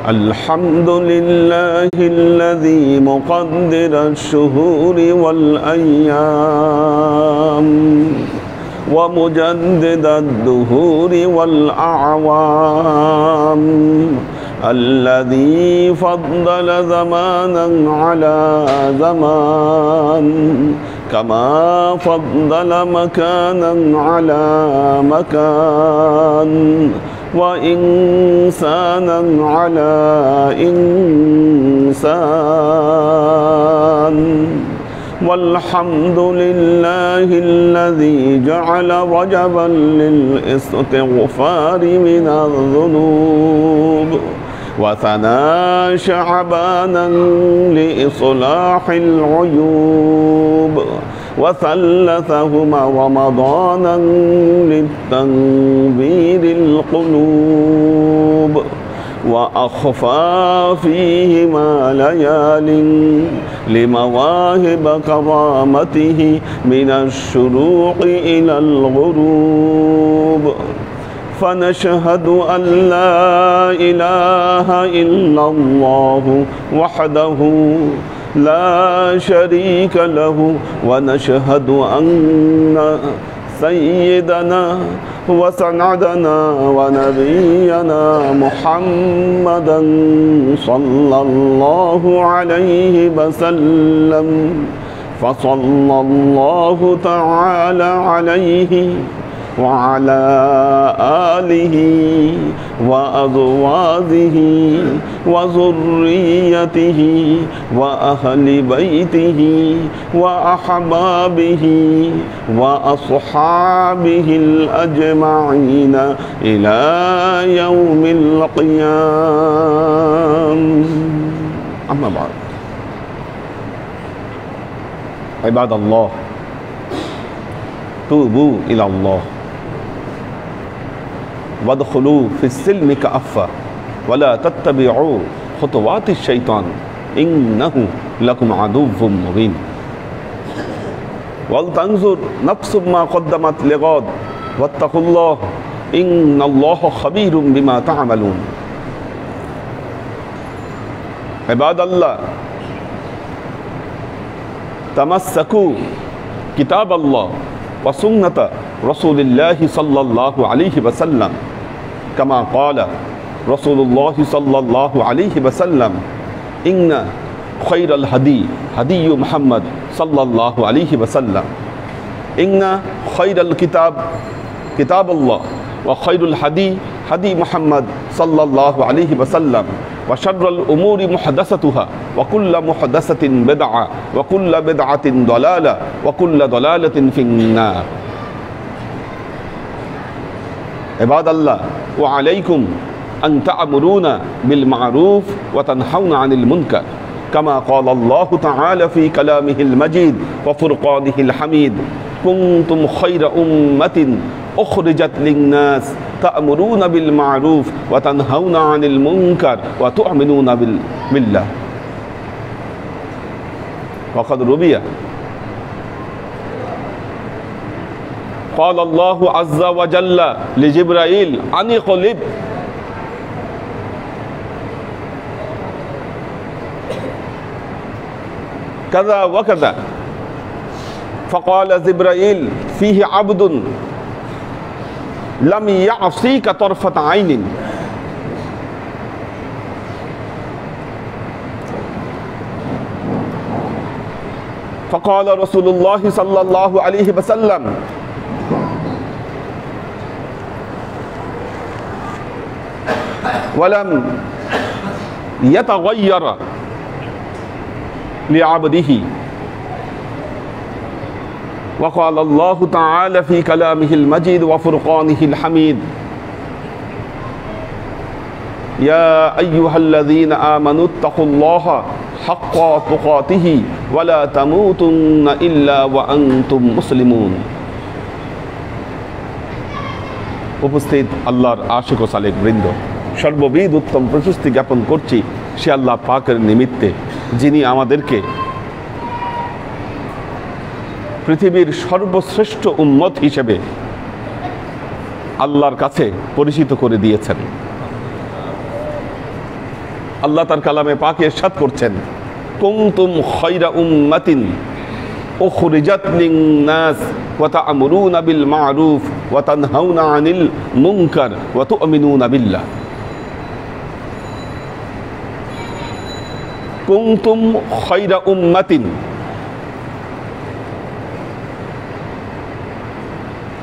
الحمد لله الذي مقدر الشهور والأيام ومجدد الدهور والأعوام الذي فضل زمانا على زمان كما فضل مكانا على مكان وإنسانا على إنسان والحمد لله الذي جعل رجبا للاستغفار من الذنوب وثنى شعبانا لإصلاح العيوب وثلثهما رمضانا للتنبير القلوب وأخفى فيهما ليال لمواهب كرامته من الشروق إلى الغروب فنشهد أن لا إله إلا الله وحده لا شريك له ونشهد أن سيدنا وسندنا ونبينا محمدا صلى الله عليه وسلم فصلى الله تعالى عليه وعلى آله وأزواجه وذريته وأهل بيته وأحبابه وأصحابه الأجمعين إلى يوم القيامة. أما بعد، عباد الله، توبوا إلى الله وادخلوا في السلم كافة ولا تتبعوا خطوات الشيطان إنه لكم عدو مبين ولتنظر نفس ما قدمت لغد واتقوا الله إن الله خبير بما تعملون. عباد الله، تمسكوا كتاب الله وسنة رسول الله صلى الله عليه وسلم كما قال رسول الله صلى الله عليه وسلم إن خير الهدي هدي محمد صلى الله عليه وسلم إن خير الكتاب كتاب الله وخير الهدي هدي محمد صلى الله عليه وسلم وشر الأمور محدثتها وكل محدثة بدعة وكل بدعة ضلالة وكل ضلالة في النار. عباد الله، وعليكم أن تأمرون بالمعروف وتنهون عن المنكر كما قال الله تعالى في كلامه المجيد وفرقانه الحميد كنتم خير أمة أخرجت للناس تأمرون بالمعروف وتنهون عن المنكر وتؤمنون بالله. وقد روي قال الله عز وجل لجبرائيل أن اقلب كذا وكذا فقال جبرائيل فيه عبد لم يعصيك طرفة عين فقال رسول الله صلى الله عليه وسلم ولم يتغير لعبده وقال الله تعالى في كلامه المجيد وفرقانه الحميد يا أيها الذين آمنوا اتقوا الله حق تقاته ولا تموتن إلا وأنتم مسلمون. উপস্থিত আল্লাহর আশিক ও সালেক বৃন্দ, সর্ববিধ উত্তম প্রশস্তি জ্ঞাপন করছি সে আল্লাহ পাকের নিমিত্তে, যিনি আমাদেরকে পৃথিবীর সর্বশ্রেষ্ঠ উম্মত হিসেবে আল্লাহর কাছে পরিচিত করে দিয়েছেন। আল্লাহ তার কালামে পাকে ইরশাদ করছেন, কুনতুম খায়রা উম্মাতিন উখরিজাত লিন-নাস ওয়া তা'মুরুনা বিল মা'রুফ ওয়া তানহাউনা আনিল মুনকার ওয়া তু'মিনুনা বিল্লাহ। কুনতুম খায়রা উম্মাতিন,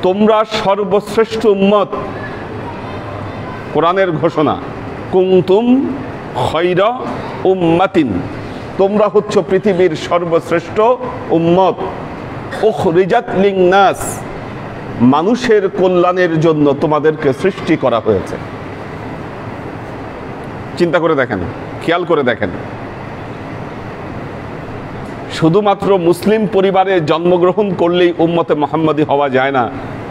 তোমরা সর্বশ্রেষ্ঠ উম্মত। কোরআনের ঘোষণা, কুনতুম খায়রা উম্মাতিন, তোমরা হচ্ছ পৃথিবীর সর্বশ্রেষ্ঠ উম্মত। উখরিজাত লিন-নাস, মানুষের কল্যাণের জন্য তোমাদেরকে সৃষ্টি করা হয়েছে। চিন্তা করে দেখেন, খেয়াল করে দেখেন, শুধুমাত্র মুসলিম পরিবারে জন্মগ্রহণ করলেই উম্মতে মুহাম্মদী হওয়া যায় না।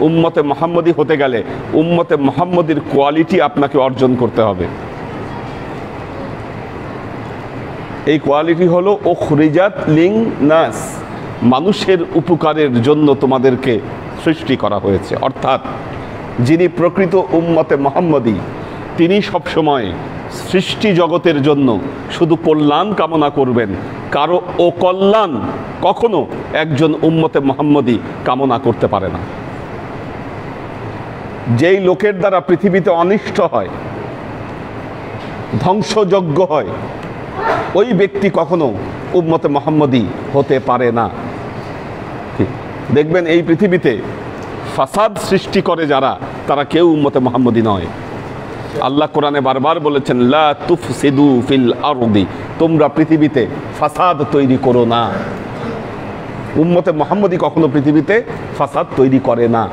উম্মতে মুহাম্মদী হতে গেলে উম্মতে মুহাম্মদীর কোয়ালিটি আপনাকে অর্জন করতে হবে। এই কোয়ালিটি হলো উখরিজাত লিন-নাস, মানুষের উপকারের জন্য তোমাদেরকে সৃষ্টি করা হয়েছে। অর্থাৎ যিনি প্রকৃত উম্মতে মুহাম্মদী, তিনি সবসময় সৃষ্টি জগতের জন্য শুধু কল্যাণ কামনা করবেন, কারো অকল্যাণ কখনো একজন উম্মতে মুহাম্মদী কামনা করতে পারে না। যেই লোকের দ্বারা পৃথিবীতে অনিষ্ট হয়, ধ্বংসযজ্ঞ হয়, ওই ব্যক্তি কখনো উম্মতে মুহাম্মদী হতে পারে না। দেখবেন এই পৃথিবীতে ফাসাদ সৃষ্টি করে যারা, তারা কেউ উম্মতে মুহাম্মদী নয়। আল্লাহ কোরআনে বারবার বলেছেন, লা তুফসিদু ফিল আরদি, তোমরা পৃথিবীতে ফাসাদ তৈরি করো না। উম্মতে মুহাম্মদী কখনো পৃথিবীতে ফাসাদ তৈরি করে না।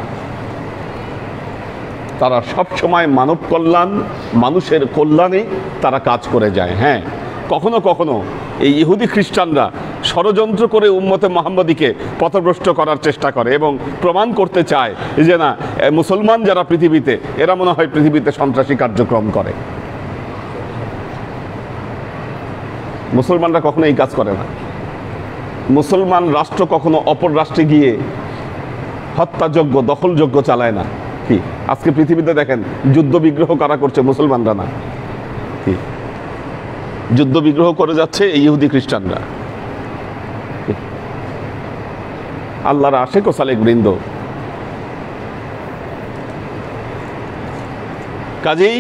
তারা সব সময় মানব কল্যাণ, মানুষের কল্যাণে তারা কাজ করে যায়। হ্যাঁ, কখনো কখনো এই ইহুদি খ্রিস্টানরা ষড়যন্ত্র করে উম্মতে মুহাম্মদীকে পথভ্রষ্ট করার চেষ্টা করে এবং প্রমাণ করতে চায় যে না, মুসলমান যারা পৃথিবীতে, এরা মনে হয় পৃথিবীতে সন্ত্রাসী কার্যক্রম করে। মুসলমানরা কখনো এই কাজ করে না। মুসলমান রাষ্ট্র কখনো অপর রাষ্ট্রে গিয়ে হত্যাযজ্ঞ, দখলযজ্ঞ চালায় না। কি আজকে পৃথিবীতে দেখেন যুদ্ধ বিগ্রহ কারা করছে? মুসলমানরা না। কি যুদ্ধ বিগ্রহ করে যাচ্ছে এই ইহুদি খ্রিস্টানরা। আল্লাহর আশিক ও সালেক বৃন্দ, কাজেই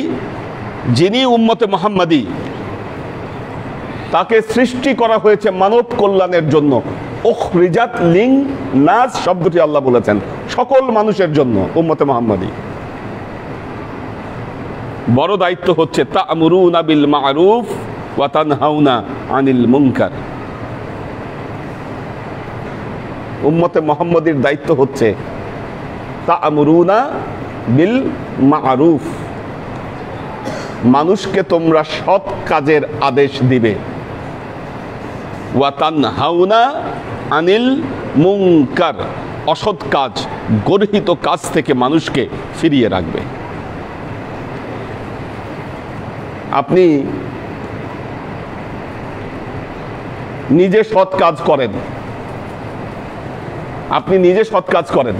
যিনি উম্মতে মুহাম্মদী, তাকে সৃষ্টি করা হয়েছে মানব কল্যাণের জন্য। উখরিজাত লিন-নাস শব্দটি আল্লাহ বলেছেন সকল মানুষের জন্য। উম্মতে মুহাম্মদী বড় দায়িত্ব হচ্ছে তা'মুরুনা বিল মা'রুফ ওয়া তানহাউনা আনিল মুনকার। উম্মতে মুহাম্মদীর দায়িত্ব হচ্ছে তা'মুরুনা বিল মা'রুফ, মানুষকে তোমরা সৎ কাজের আদেশ দিবে। ওয়া তানহাউনা আনিল মুনকার, অসৎ কাজ, গর্হিত কাজ থেকে মানুষকে ফিরিয়ে রাখবে। আপনি নিজে সৎ কাজ করেন, আপনি নিজে সৎ কাজ করেন,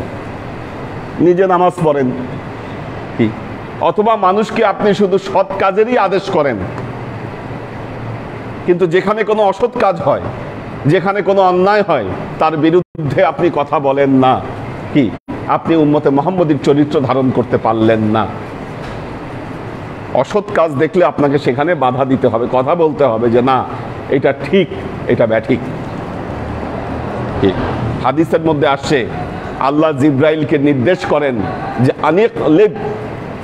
নিজে নামাজ পড়েন, কি অথবা মানুষকে আপনি শুধু সৎ কাজেরই আদেশ করেন, কিন্তু যেখানে কোনো অসৎ কাজ হয়, যেখানে কোনো অন্যায় হয়, তার বিরুদ্ধে আপনি কথা বলেন না। কি আপনি উম্মতে মুহাম্মদীর চরিত্র ধারণ করতে পারলেন না। অসৎ কাজ দেখলে আপনাকে সেখানে বাধা দিতে হবে, কথা বলতে হবে যে না, এটা ঠিক, এটা ব্যাঠিক। হাদিসের মধ্যে আসছে আল্লাহ জিব্রাইলকে নির্দেশ করেন যে আনিক লিব,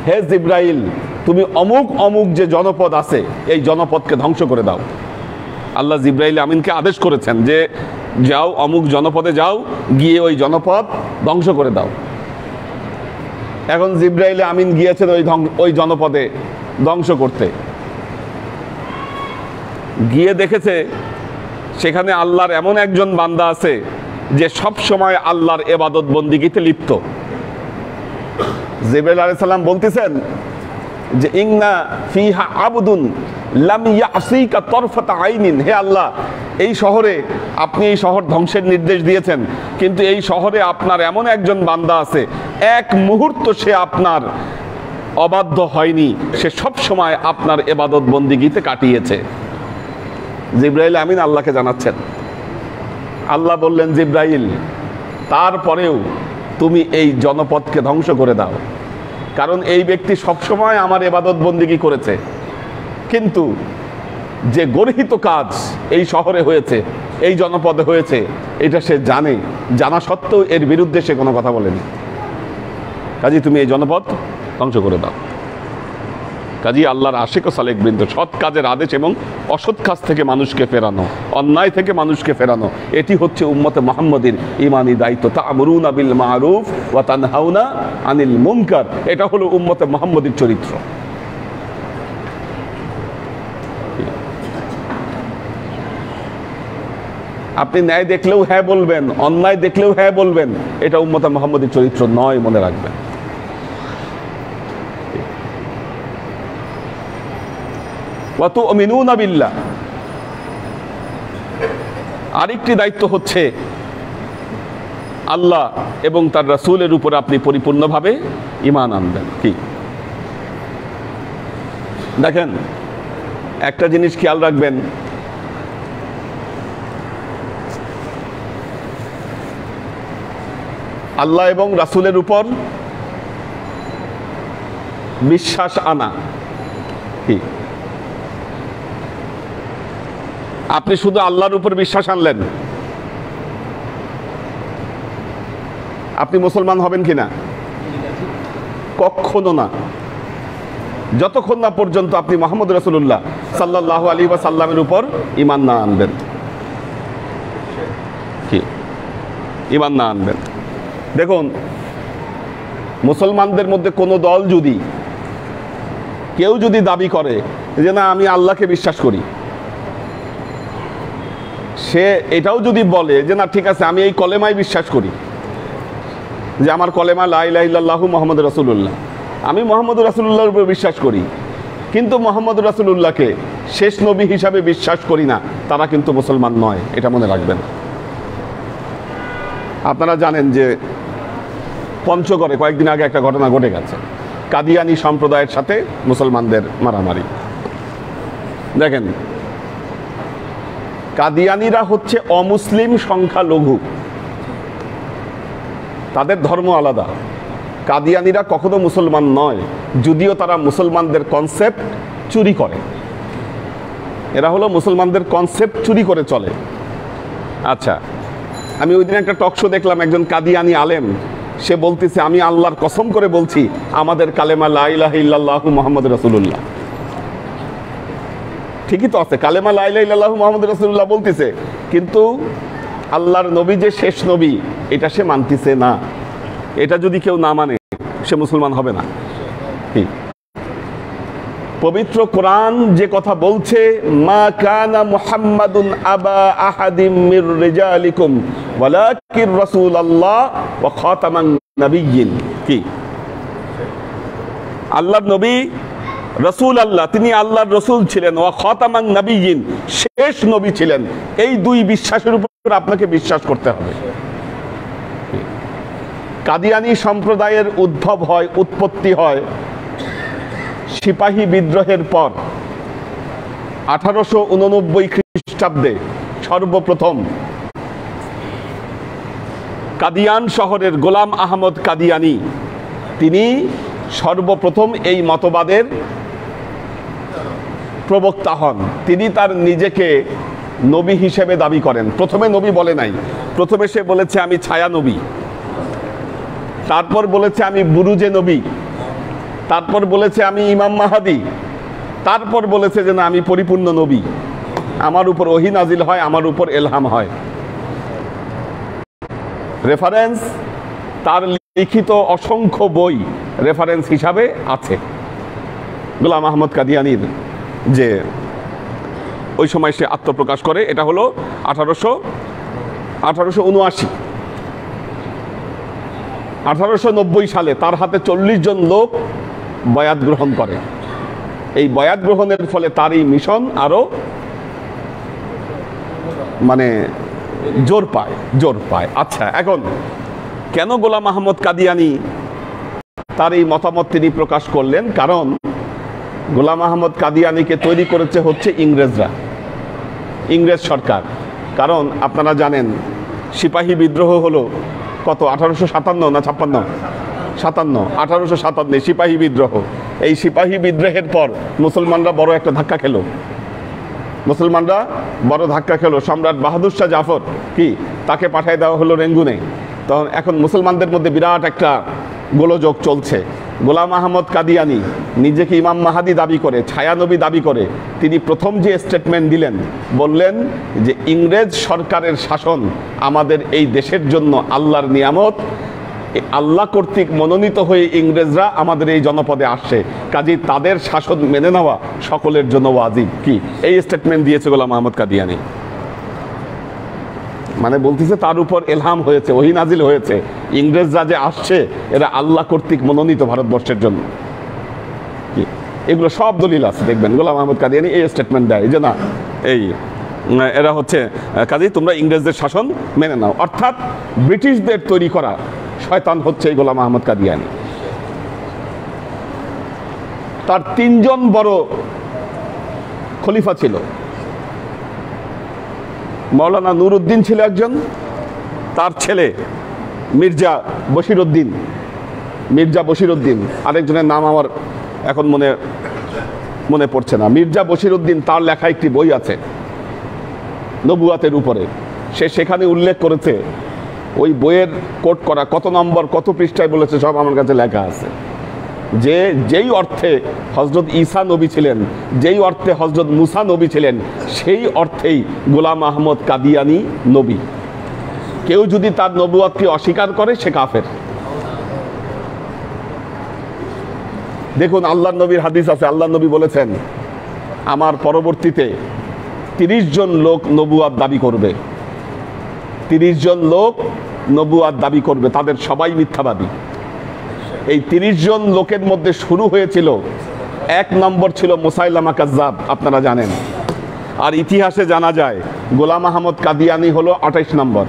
হে জিব্রাইল, তুমি অমুক অমুক যে জনপদ আছে এই জনপদকে ধ্বংস করে দাও। আল্লাহ জিব্রাইল আমিনকে আদেশ করেছেন যে যাও, অমুক জনপদে যাও, গিয়ে ওই জনপদ ধ্বংস করে দাও। এখন জিব্রাইল আমিন গিয়েছেন ওই জনপদে ধ্বংস করতে, গিয়ে দেখেছে সেখানে আল্লাহর এমন একজন বান্দা আছে যে সব সময় আল্লাহর ইবাদত বন্দিগিতে লিপ্ত। জিবরাইল আলাইহিস সালাম বলতেছেন যে ইন্না ফিহা আবদুন লাম ইয়াসিকা তরফাতা আইনিন, হে আল্লাহ, এই শহরে আপনি এই শহর ধ্বংসের নির্দেশ দিয়েছেন, কিন্তু এই শহরে আপনার এমন একজন বান্দা আছে এক মুহূর্ত সে আপনার অবাধ্য হয়নি, সে সব সময় আপনার ইবাদত বন্দিগিতে কাটিয়েছে। জিবরাইল আমিন আল্লাহকে জানাচ্ছেন। আল্লাহ বললেন, জিবরাইল তারপরেও তুমি এই জনপদকে ধ্বংস করে দাও, কারণ এই ব্যক্তি সবসময় আমার ইবাদত বন্দিগি করেছে, কিন্তু যে গর্হিত কাজ এই শহরে হয়েছে, এই জনপদে হয়েছে, এটা সে জানে, জানা সত্ত্বেও এর বিরুদ্ধে সে কোনো কথা বলেনি। কাজী তুমি এই জনপদ ধ্বংস করে দাও। কাজী আল্লাহর আশিক ও সালেক বৃন্দ, সৎ কাজের আদেশ এবং অসৎ কাজ থেকে মানুষকে ফেরানো, অন্যায় থেকে মানুষকে ফেরানো, এটি হচ্ছে উম্মতে মুহাম্মাদীর ঈমানি দায়িত্ব। তা'মুরুনা বিল মা'রুফ ওয়া তানহাউনা আনিল মুনকার, এটা হলো উম্মতে মুহাম্মাদীর চরিত্র। আপনি ন্যায় দেখলেও হ্যাঁ বলবেন, অন্যায় দেখলেও হ্যাঁ বলবেন, এটা উম্মতে মুহাম্মাদীর চরিত্র নয়, মনে রাখবেন। ওয়া তু'মিনুনা বিল্লাহ, আরেকটি দায়িত্ব হচ্ছে আল্লাহ এবং তার রাসূলের উপরে আপনি পরিপূর্ণভাবে ঈমান আনবেন। কি দেখেন, একটা জিনিস খেয়াল রাখবেন, আল্লাহ এবং রাসূলের উপর বিশ্বাস আনা কি, আপনি শুধু আল্লাহর উপর বিশ্বাস আনলেন, আপনি মুসলমান হবেন কিনা? কখনো না, যতক্ষণ না পর্যন্ত আপনি মুহাম্মদ রাসূলুল্লাহ সাল্লাল্লাহু আলাইহি ওয়াসাল্লামের উপর ঈমান না আনবেন। কি ঈমান না আনবেন? দেখুন, মুসলমানদের মধ্যে কোনো দল যদি, কেউ যদি দাবি করে যে না আমি আল্লাহকে বিশ্বাস করি, সে এটাও যদি বলে যে না ঠিক আছে আমি এই কলেমায় বিশ্বাস করি, যে আমার কলেমা লা ইলাহা ইল্লাল্লাহু মুহাম্মাদুর রাসূলুল্লাহ, আমি মুহাম্মদুর রাসূলুল্লাহর উপর বিশ্বাস করি, কিন্তু মুহাম্মদুর রাসূলুল্লাহকে শেষ নবী হিসাবে বিশ্বাস করি না, তারা কিন্তু মুসলমান নয়, এটা মনে রাখবেন। আপনারা জানেন যে পঞ্চগড়ে কয়েকদিন আগে একটা ঘটনা ঘটে গেছে, কাদিয়ানি সম্প্রদায়ের সাথে মুসলমানদের মারামারি। দেখেন, কাদিয়ানিরা হচ্ছে অমুসলিম সংখ্যালঘু, তাদের ধর্ম আলাদা। কাদিয়ানিরা কখনো মুসলমান নয়, যদিও তারা মুসলমানদের কনসেপ্ট চুরি করে। এরা হলো মুসলমানদের কনসেপ্ট চুরি করে চলে। আচ্ছা, আমি ওই দিন একটা টক শো দেখলাম, একজন কাদিয়ানি আলেম সে বলতেছে আমি আল্লাহর কসম করে বলছি আমাদের কালেমা লা ইলাহা ইল্লাল্লাহু মুহাম্মাদুর রাসূলুল্লাহ। ঠিকই তো আছে, কালেমা লা ইলাহা ইল্লাল্লাহু মুহাম্মাদুর রাসূলুল্লাহ বলতেছে, কিন্তু আল্লাহর নবী যে শেষ নবী এটা সে মানতেছে না। এটা যদি কেউ না মানে সে মুসলমান হবে না। পবিত্র কোরআন যে কথা বলছে, মা কানা মুহাম্মাদুন আবা আহাদিম মির রিজালিকুম ওয়ালাকির রাসূলুল্লাহ ওয়া খাতামান নাবিয়্যিন। কি আল্লাহর নবী রাসূল আল্লাহ, তিনি আল্লাহর রাসূল ছিলেন, ওয়া খাতামান নাবিয়্যিন, শেষ নবী ছিলেন। এই দুই বিশ্বাসের উপর আপনাকে বিশ্বাস করতে হবে। কাদিয়ানি সম্প্রদায়ের উদ্ভব হয়, উৎপত্তি হয় সিপাহী বিদ্রোহের পর 1889 খ্রিস্টাব্দে। সর্বপ্রথম কাদিয়ান শহরের গোলাম আহমদ কাদিয়ানি, তিনি সর্বপ্রথম এই মতবাদের প্রবক্তা হন। তিনি তার নিজেকে নবী হিসেবে দাবি করেন। প্রথমে নবী বলে নাই, প্রথমে সে বলেছে আমি ছায়া নবী, তারপর বলেছে আমি বুরুজে নবী, তারপর বলেছে আমি ইমাম মাহাদি, তারপর বলেছে যে না আমি পরিপূর্ণ নবী, আমার উপর ওহী নাজিল হয়, আমার উপর ইলহাম হয়। রেফারেন্স, তার লিখিত অসংখ্য বই রেফারেন্স হিসাবে আছে। গোলাম আহমদ কাদিয়ানির যে ওই সময় সে আত্মপ্রকাশ করে, এটা হলো 1879। 1890 সালে তার হাতে 40 জন লোক বয়াত গ্রহণ করে। এই বয়াত গ্রহণের ফলে তার এই মিশন আরো মানে জোর পায়। আচ্ছা, এখন কেন গোলাম আহমদ কাদিয়ানি তার এই মতামত তিনি প্রকাশ করলেন, কারণ গোলাম আহমদ কাদিয়ানীকে তৈরি করেছে হচ্ছে ইংরেজরা, ইংরেজ সরকার। কারণ আপনারা জানেন সিপাহী বিদ্রোহ হলো কত, 1857 না 56? 57, 1857 সিপাহী বিদ্রোহ। এই সিপাহী বিদ্রোহের পর মুসলমানরা বড় একটা ধাক্কা খেলো, মুসলমানরা বড় ধাক্কা খেলো। সম্রাট বাহাদুর শাহ জাফর তাকে পাঠিয়ে দেওয়া হলো রেঙ্গুনে। তখন এখন মুসলমানদের মধ্যে বিরাট একটা গোলযোগ চলছে। গোলাম আহমদ কাদিয়ানী নিজেকে ইমাম মাহাদি দাবি করে, ছায়ানবী দাবি করে, তিনি প্রথম যে স্টেটমেন্ট দিলেন, বললেন যে ইংরেজ সরকারের শাসন আমাদের এই দেশের জন্য আল্লাহর নিয়ামত, আল্লাহ কর্তৃক মনোনীত হয়ে ইংরেজরা আমাদের এই জনপদে আসছে, কাজেই তাদের শাসন মেনে নেওয়া সকলের জন্য ওয়াজিব। এই স্টেটমেন্ট দিয়েছে গোলাম আহমদ কাদিয়ানী। মানে বলতেছে তার উপর এলহাম হয়েছে, ওহী নাজিল হয়েছে, ইংরেজরা যে আসছে এরা আল্লাহ কর্তৃক মনোনীত ভারতবর্ষের জন্য। এগুলো সব দলিল আছে, দেখবেন গোলাম আহমদ কাদিয়ানী এই স্টেটমেন্ট দেয় যে না, এই এরা হচ্ছে কাজেই তোমরা ইংরেজদের শাসন মেনে নাও। অর্থাৎ ব্রিটিশদের তৈরি করা শয়তান হচ্ছে এই গোলাম আহমদ কাদিয়ানী। তার 3 জন বড় খলিফা ছিল। মৌলানা নুরউদ্দিন ছিল একজন, তার ছেলে মির্জা বশিরউদ্দিন, আরেকজনের নাম আমার এখন মনে পড়ছে না। মির্জা বশিরউদ্দিন, তার লেখা একটি বই আছে নবুয়াতের উপরে, সে সেখানে উল্লেখ করেছে, ওই বইয়ের কোট করা কত নম্বর কত পৃষ্ঠায় বলেছে সব আমার কাছে লেখা আছে, যে যেই অর্থে হযরত ঈসা নবী ছিলেন, যেই অর্থে হযরত মুসা নবী ছিলেন, সেই অর্থেই গোলাম আহমদ কাদিয়ানী নবী। কেউ যদি তার নবুয়াতকে অস্বীকার করে সে কাফের। দেখুন আল্লাহর নবীর হাদিস আছে, আল্লাহর নবী বলেছেন আমার পরবর্তীতে 30 জন লোক নবুয়াত দাবি করবে, 30 জন লোক নবুয়াত দাবি করবে, তাদের সবাই মিথ্যাবাদী। এই 30 জন লোকের মধ্যে শুরু হয়েছিল, 1 নম্বর ছিল মুসাইলামা কাজ্জাব, আপনারা জানেন। আর ইতিহাসে জানা যায় গোলাম আহমদ কাদিয়ানী হলো 28 নম্বর,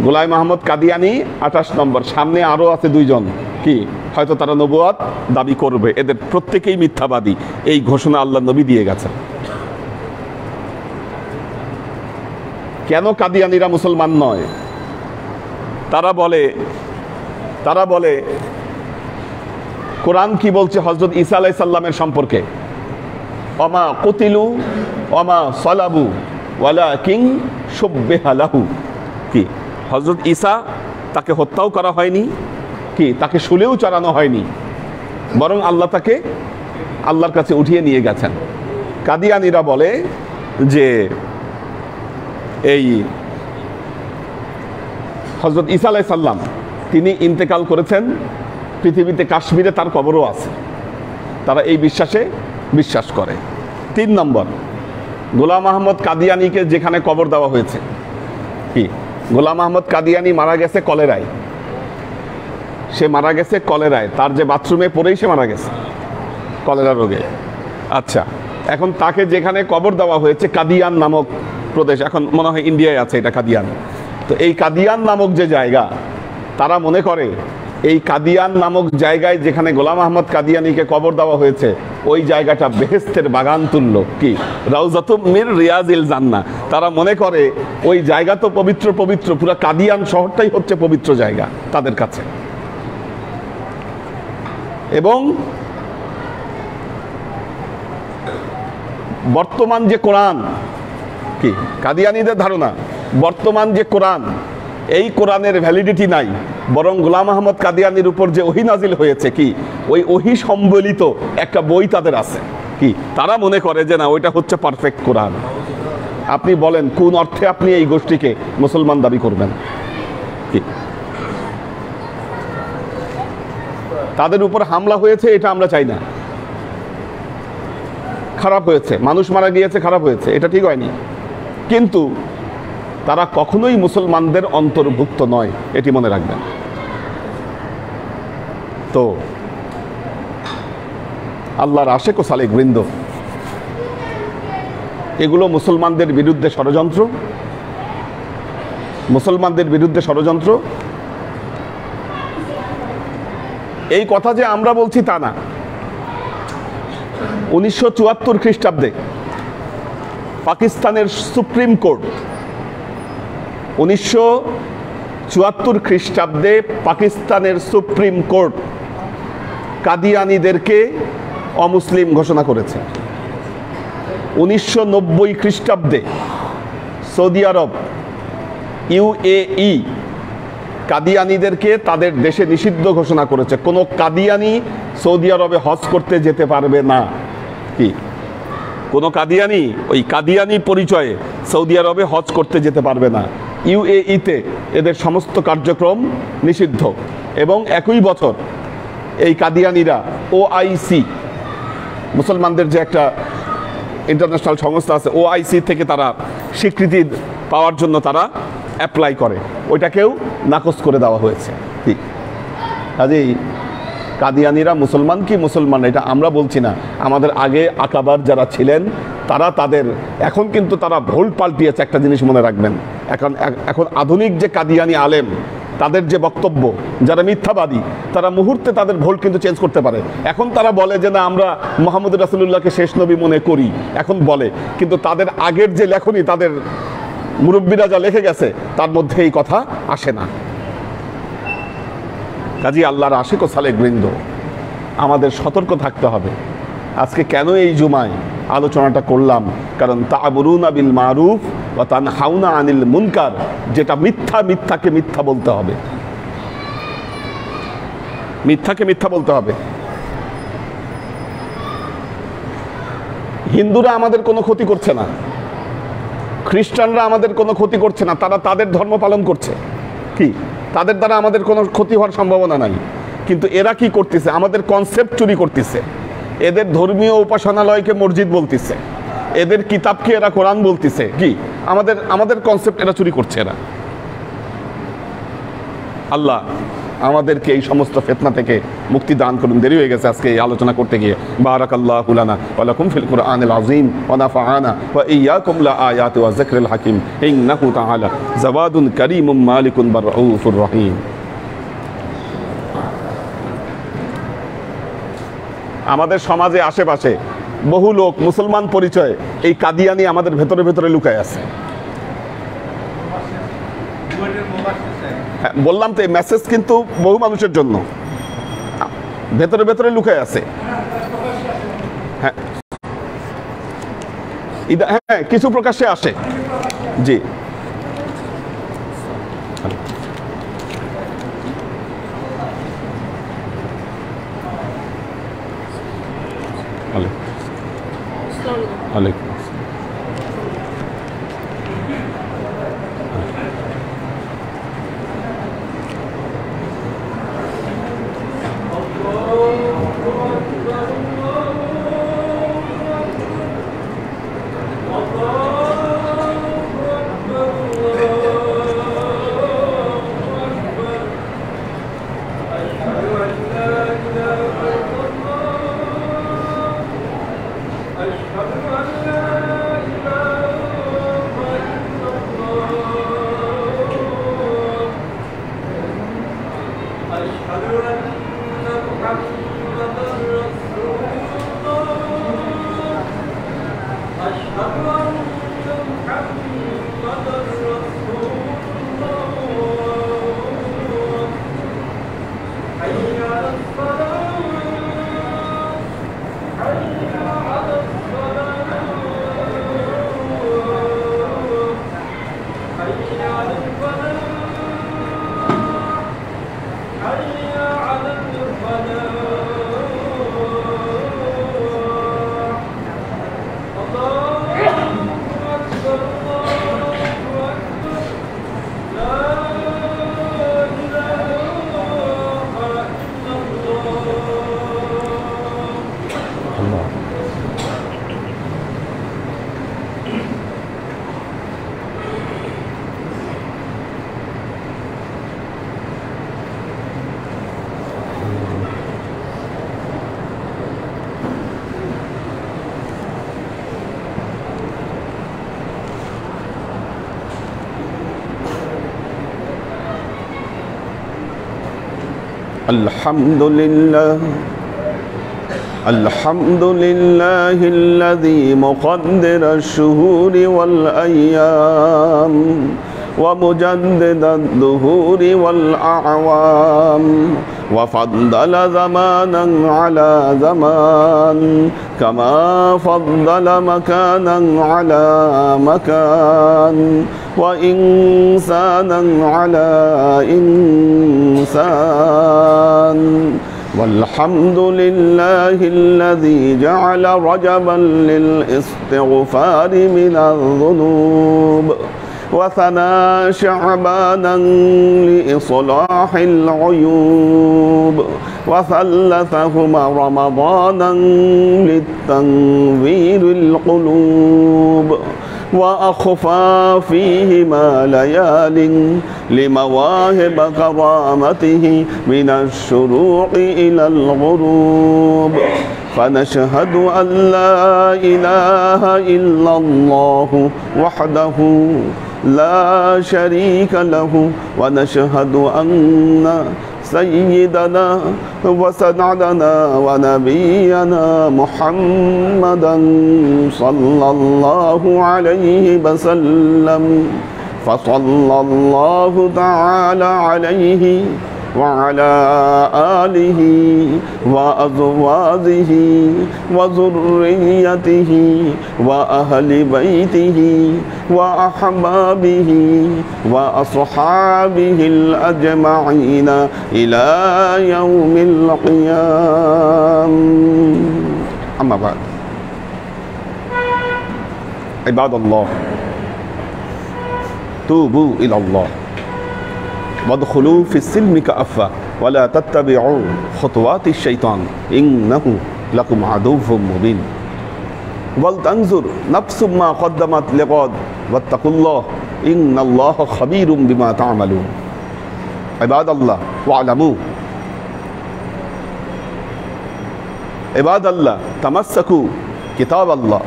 গোলাম আহমদ কাদিয়ানী 28 নম্বর। সামনে আরো আছে 2 জন, হয়তো তারা নবুয়াত দাবি করবে, এদের প্রত্যেকেই মিথ্যাবাদী। এই ঘোষণা আল্লাহ নবী দিয়ে গেছেন। কেন কাদিয়ানীরা মুসলমান নয়? তারা বলে কোরআন কি বলছে হযরত ঈসা আলাইহিস সালামের সম্পর্কে, ওমা কুতিলু ওমা সালাবু ওয়ালাকিন শুববিহা লাহু, হযরত ঈসা তাকে হত্যাও করা হয়নি, তাকে শুলেও চড়ানো হয়নি, বরং আল্লাহ তাকে আল্লাহর কাছে উঠিয়ে নিয়ে গেছেন। কাদিয়ানীরা বলে যে এই হযরত ঈসা আলাইহিস সালাম তিনি ইন্তেকাল করেছেন পৃথিবীতে, কাশ্মীরে তার কবরও আছে। তারা এই বিশ্বাস করে। 3 নম্বর, গোলাম আহমদ কাদিয়ানীকে যেখানে কবর দেওয়া হয়েছে, গোলাম আহমদ কাদিয়ানী মারা গেছে কলেরায়, সে মারা গেছে কলেরায়, তার যে বাথরুমে পড়েই সে মারা গেছে কলেরা রোগে। আচ্ছা, এখন তাকে যেখানে কবর দেওয়া হয়েছে কাদিয়ান নামক প্রদেশ, এখন মনে হয় ইন্ডিয়ায় আছে এটা কাদিয়ান। তো এই কাদিয়ান নামক যে জায়গা, তারা মনে করে এই কাদিয়ান নামক জায়গায় যেখানে গোলাম আহমদ কাদিয়ানীকে কবর দেওয়া হয়েছে, ওই জায়গাটা বেহেশতের বাগান তুল্য, রাউজাতুম মির রিয়াজিল জান্নাহ। তারা মনে করে ওই জায়গা তো পবিত্র, পুরো কাদিয়ান শহরটাই হচ্ছে পবিত্র জায়গা তাদের কাছে। এবং বর্তমান যে কোরআন, কাদিয়ানীদের ধারণা বর্তমান যে কোরআন, এই কোরআনের ভ্যালিডিটি নাই, বরং গোলাম আহমদ কাদিয়ানীর উপর যে ওহী নাজিল হয়েছে, ওই ওহী সম্বলিত একটা বই তাদের আছে। তারা মনে করে যে না, ওইটা হচ্ছে পারফেক্ট কোরআন। আপনি বলেন কোন অর্থে আপনি এই গোষ্ঠীকে মুসলমান দাবি করবেন? তাদের উপর হামলা হয়েছে, এটা আমরা চাই না, খারাপ হয়েছে, মানুষ মারা গিয়েছে, খারাপ হয়েছে, এটা ঠিক হয়নি, কিন্তু তারা কখনোই মুসলমানদের অন্তর্ভুক্ত নয়, এটি মনে রাখবেন। তো আল্লাহর আশেক ও সালেক বৃন্দ, এগুলো মুসলমানদের বিরুদ্ধে ষড়যন্ত্র, এই কথা যে আমরা বলছি তা না। 1974 খ্রিস্টাব্দে পাকিস্তানের সুপ্রিম কোর্ট 1974 খ্রিস্টাব্দে পাকিস্তানের সুপ্রিম কোর্ট কাদিয়ানীদেরকে অমুসলিম ঘোষণা করেছে। 1990 খ্রিস্টাব্দে সৌদি আরব UAE কাদিয়ানীদেরকে তাদের দেশে নিষিদ্ধ ঘোষণা করেছে। কোনো কাদিয়ানী সৌদি আরবে হজ করতে যেতে পারবে না। কি কোনো কাদিয়ানী ওই কাদিয়ানী পরিচয়ে সৌদি আরবে হজ করতে যেতে পারবে না। UAE-তে এদের সমস্ত কার্যক্রম নিষিদ্ধ। এবং একই বছর এই কাদিয়ানীরা OIC, মুসলমানদের যে একটা ইন্টারন্যাশনাল সংস্থা আছে, OIC থেকে তারা স্বীকৃতি পাওয়ার জন্য তারা অ্যাপ্লাই করে, ওইটাকেও নাকচ করে দেওয়া হয়েছে। ঠিক কাজেই কাদিয়ানীরা মুসলমান কি মুসলমান এটা আমরা বলছি না, আমাদের আগে আকাবার যারা ছিলেন তারা তাদের এখন কিন্তু তারা ভুল পাল্টিয়েছে। একটা জিনিস মনে রাখবেন, এখন আধুনিক যে কাদিয়ানী আলেম তাদের যে বক্তব্য, যারা মিথ্যাবাদী তারা মুহূর্তে তাদের ভুল কিন্তু চেঞ্জ করতে পারে। এখন তারা বলে যে না আমরা মুহাম্মদ রাসূলুল্লাহকে শেষ নবী মনে করি, এখন বলে, কিন্তু তাদের আগের যে লেখনী তাদের মুরব্বীরা যা লিখে গেছে তার মধ্যে এই কথা আসে না। কাজী আল্লাহর আশিক ও সালেক বৃন্দ, আমাদের সতর্ক থাকতে হবে। আজকে কেন এই জুমায় আলোচনাটা করলাম, কারণ তা'মুরুনা বিল মারুফ ওয়া তানহাউনা আনিল মুনকার, যেটা মিথ্যা, মিথ্যাকে মিথ্যা বলতে হবে, মিথ্যাকে মিথ্যা বলতে হবে। হিন্দুরা আমাদের কোনো ক্ষতি করছে না, খ্রিস্টানরা আমাদের কোনো ক্ষতি করছে না, তারা তাদের ধর্ম পালন করছে। কি তাদের দ্বারা আমাদের কোনো ক্ষতি হওয়ার সম্ভাবনা নাই। কিন্তু এরা কি করতেছে, আমাদের কনসেপ্ট চুরি করতেছে, এদের ধর্মীয় উপাসনালয়কে মসজিদ বলতেছে, এদের কিতাবকে এরা কোরআন বলতেছে। কি আমাদের কনসেপ্ট এরা চুরি করছে এরা। আল্লাহ আমাদেরকে এই সমস্ত ফিতনা থেকে মুক্তি দান করুন। দেরি হয়ে গেছে আজকে এই আলোচনা করতে গিয়ে। বারাকাল্লাহু লানা ওয়া লাকুম ফিল কুরআনিল আযীম ওয়া নাফা'ানা ওয়া ইয়্যাকুম লা আয়াতি ওয়া যিকরিল হাকীম ইন্নাহু তাআলা জাওয়াদুন কারীমুম মালিকুন বারউফুর রহিম। আমাদের সমাজে আশেপাশে বহু লোক মুসলমান পরিচয়ে এই কাদিয়ানি আমাদের ভেতরে ভেতরে লুকায় আছে। হ্যাঁ, বললাম তো এই মেসেজ কিন্তু বহু মানুষের জন্য ভেতরে ভেতরে লুকায় আছে। হ্যাঁ হ্যাঁ, কিছু প্রকাশ্যে আসে। জি ওয়ালাইকুম الحمد لله الحمد لله الذي مقدر الشهور والأيام ومجدد الدهور والأعوام وفضل زمانا على زمان كما فضل مكانا على مكان وإنسانا على إنسان والحمد لله الذي جعل رجبا للاستغفار من الذنوب وثنى شعبانا لإصلاح العيوب وثلثهما رمضانا للتنوير القلوب وأخفى فيهما ليال لمواهب كرامته من الشروق إلى الغروب فنشهد أن لا إله إلا الله وحده لا شريك له ونشهد أن سيدنا وسندنا ونبينا محمدا صلى الله عليه وسلم فصلى الله تعالى عليه وعلى آله وأزواجه وذريته وأهل بيته وأحبابه وأصحابه الأجمعين إلى يوم القيامة. أما بعد، عباد الله، توبوا إلى الله وادخلوا في السلم كافة ولا تتبعوا خطوات الشيطان إنه لكم عدو مبين ولتنظر نفس ما قدمت لغد واتقوا الله إن الله خبير بما تعملون. عباد الله واعلموا عباد الله تمسكوا كتاب الله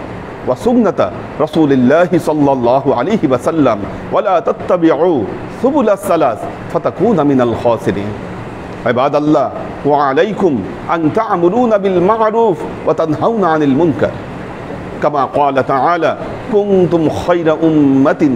وسنة رسول الله صلى الله عليه وسلم ولا تتبعوا سبل الثلاث فتكون من الخاسرين. عباد الله وعليكم أن تعملون بالمعروف وتنهون عن المنكر كما قال تعالى كنتم خير أمة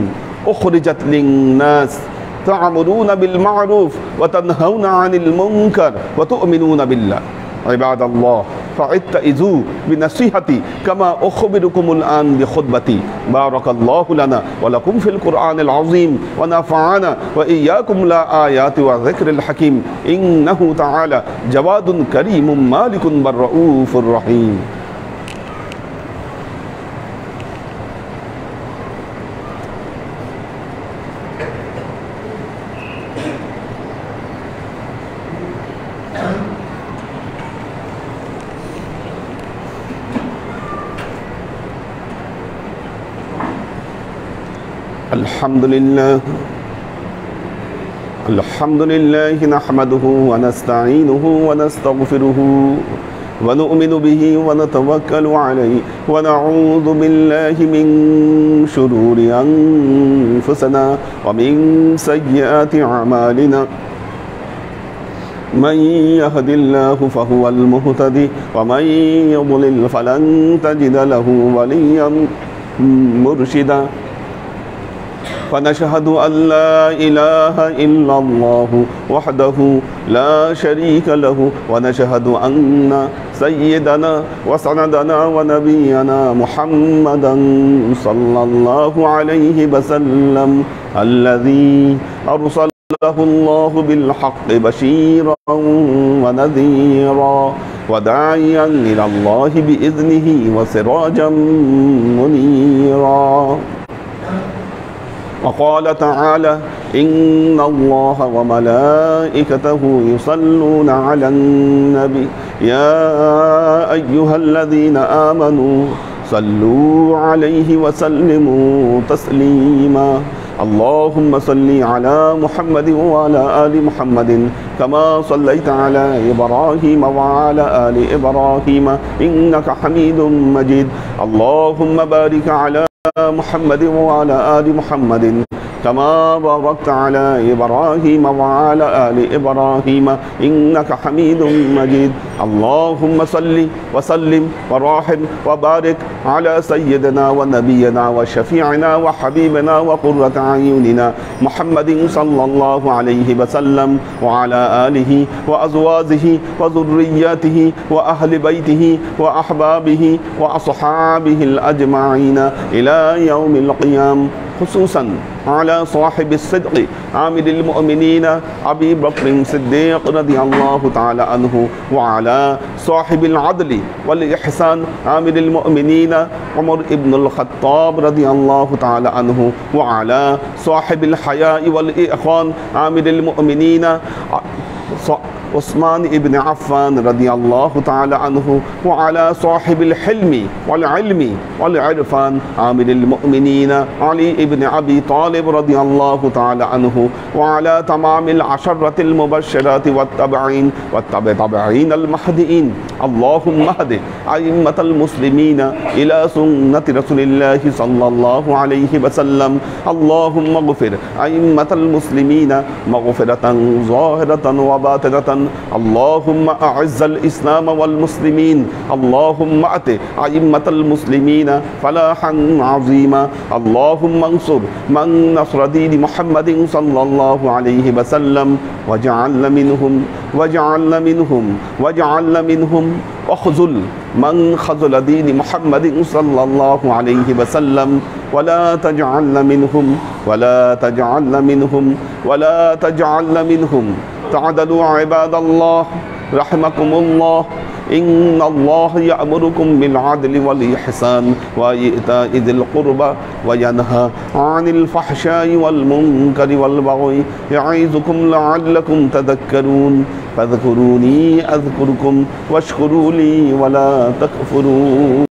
أخرجت للناس تعملون بالمعروف وتنهون عن المنكر وتؤمنون بالله. عباد الله فاتئذوا بنصيحتي كما أخبركم الآن بخطبتي. بارك الله لنا ولكم في القرآن العظيم ونفعنا وإياكم الآيات والذكر الحكيم إنه تعالى جواد كريم مالك بالرؤوف الرحيم. الحمد لله نحمده ونستعينه ونستغفره ونؤمن به ونتوكل عليه ونعوذ بالله من شرور أنفسنا ومن سيئات أعمالنا من يهد الله فهو المهتدي ومن يضلل فلن تجد له وليا مرشدا. فنشهد أن لا إله إلا الله وحده لا شريك له ونشهد أن سيدنا وسندنا ونبينا محمدا صلى الله عليه وسلم الذي أرسله الله بالحق بشيرا ونذيرا وداعيا إلى الله بإذنه وسراجا منيرا. وقال تعالى إن الله وملائكته يصلون على النبي يا أيها الذين آمنوا صلوا عليه وسلموا تسليما. اللهم صل على محمد وعلى آل محمد كما صليت على إبراهيم وعلى آل إبراهيم إنك حميد مجيد. اللهم بارك على محمد وعلى آل محمد كما باركت على إبراهيم وعلى آل إبراهيم إنك حميد مجيد اللهم صل وسلم ورحم وبارك على سيدنا ونبينا وشفيعنا وحبيبنا وقرة أعيننا محمد صلى الله عليه وسلم وعلى آله وأزواجه وذرياته وأهل بيته وأحبابه وأصحابه الأجمعين إلى يوم القيامة خصوصا على صاحب الصدق عامل المؤمنين أبي بكر الصديق رضي الله تعالى عنه وعلى صاحب العدل والإحسان عامل المؤمنين عمر بن الخطاب رضي الله تعالى عنه وعلى صاحب الحياء والإخوان عامل المؤمنين عثمان بن عفان رضي الله تعالى عنه وعلى صاحب الحلم والعلم والعرفان عامل المؤمنين علي بن أبي طالب رضي الله تعالى عنه وعلى تمام العشرة المبشرات والتابعين المهديين اللهم اهد أئمة المسلمين إلى سنة رسول الله صلى الله عليه وسلم اللهم اغفر أئمة المسلمين مغفرة ظاهرة وباطنة اللهم أعز الإسلام والمسلمين اللهم أت أئمة المسلمين فلاحا عظيما اللهم انصر من نصر دين محمد صلى الله عليه وسلم وجعلنا منهم واخذل من خذل دين محمد صلى الله عليه وسلم ولا تجعلنا منهم تعدلوا عباد الله رحمكم الله إن الله يأمركم بالعدل والإحسان وإيتاء ذي القربى وينهى عن الفحشاء والمنكر والبغي يعظكم لعلكم تذكرون فاذكروني أذكركم واشكروا لي ولا تكفرون